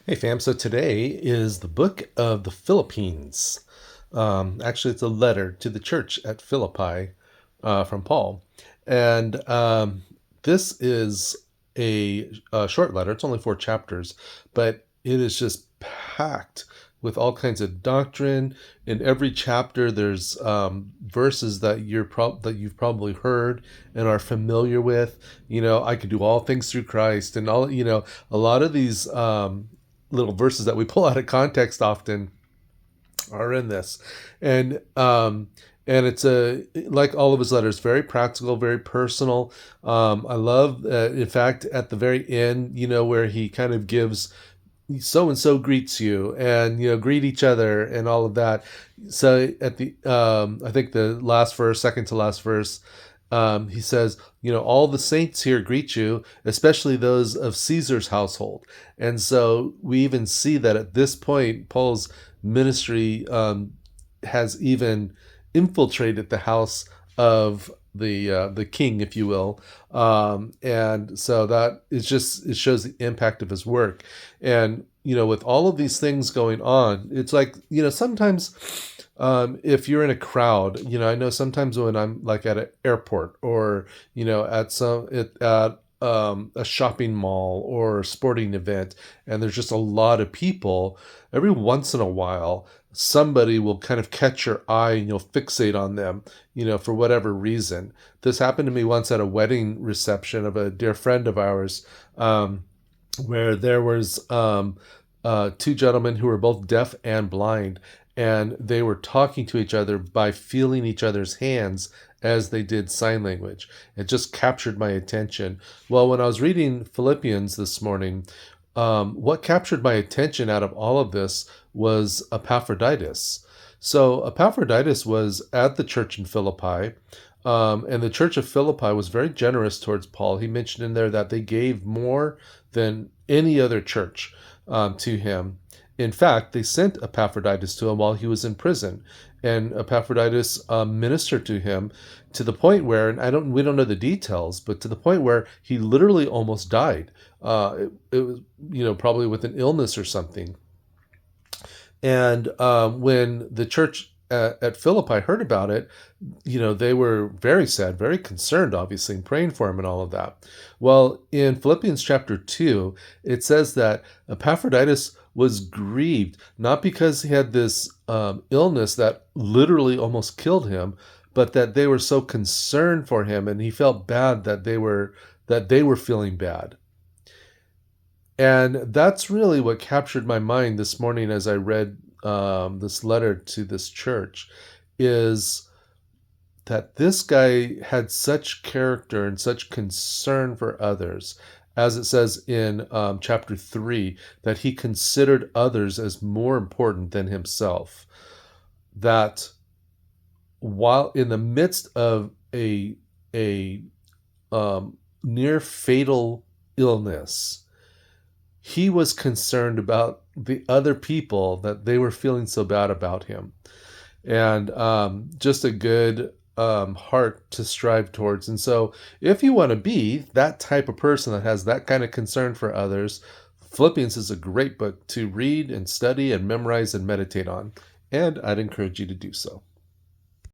Hey fam, so today is the book of the Philippines. Actually, it's a letter to the church at Philippi from Paul. And this is a short letter. It's only 4 chapters, but it is just packed with all kinds of doctrine. In every chapter, there's verses that that you've probably heard and are familiar with. I can do all things through Christ, and all. A lot of these little verses that we pull out of context often are in this, and it's like all of his letters, very practical, very personal. I love, in fact, at the very end, where he kind of gives so and so greets you, and greet each other and all of that. So at the I think the last verse, second to last verse, he says, all the saints here greet you, especially those of Caesar's household. And so we even see that at this point, Paul's ministry has even infiltrated the house of the king, if you will, and so that is just, it shows the impact of his work. And with all of these things going on, it's like, sometimes if you're in a crowd, I know sometimes when I'm like at an airport, or at a shopping mall or a sporting event, and there's just a lot of people, every once in a while somebody will kind of catch your eye and you'll fixate on them, for whatever reason. This happened to me once at a wedding reception of a dear friend of ours, where there was two gentlemen who were both deaf and blind, and they were talking to each other by feeling each other's hands as they did sign language. It just captured my attention. Well, when I was reading Philippians this morning, what captured my attention out of all of this was Epaphroditus. So Epaphroditus was at the church in Philippi, and the church of Philippi was very generous towards Paul. He mentioned in there that they gave more than any other church to him. In fact, they sent Epaphroditus to him while he was in prison, and Epaphroditus ministered to him to the point where, and we don't know the details, but to the point where he literally almost died. It was, probably with an illness or something. And when the church at Philippi heard about it, they were very sad, very concerned, obviously, and praying for him and all of that. Well, in Philippians chapter 2, it says that Epaphroditus was grieved, not because he had this illness that literally almost killed him, but that they were so concerned for him, and he felt bad that they were feeling bad. And that's really what captured my mind this morning as I read this letter to this church, is that this guy had such character and such concern for others. As it says in chapter 3, that he considered others as more important than himself. That while in the midst of a near fatal illness, he was concerned about the other people, that they were feeling so bad about him. And just a good heart to strive towards. And so if you want to be that type of person that has that kind of concern for others, Philippians is a great book to read and study and memorize and meditate on. And I'd encourage you to do so.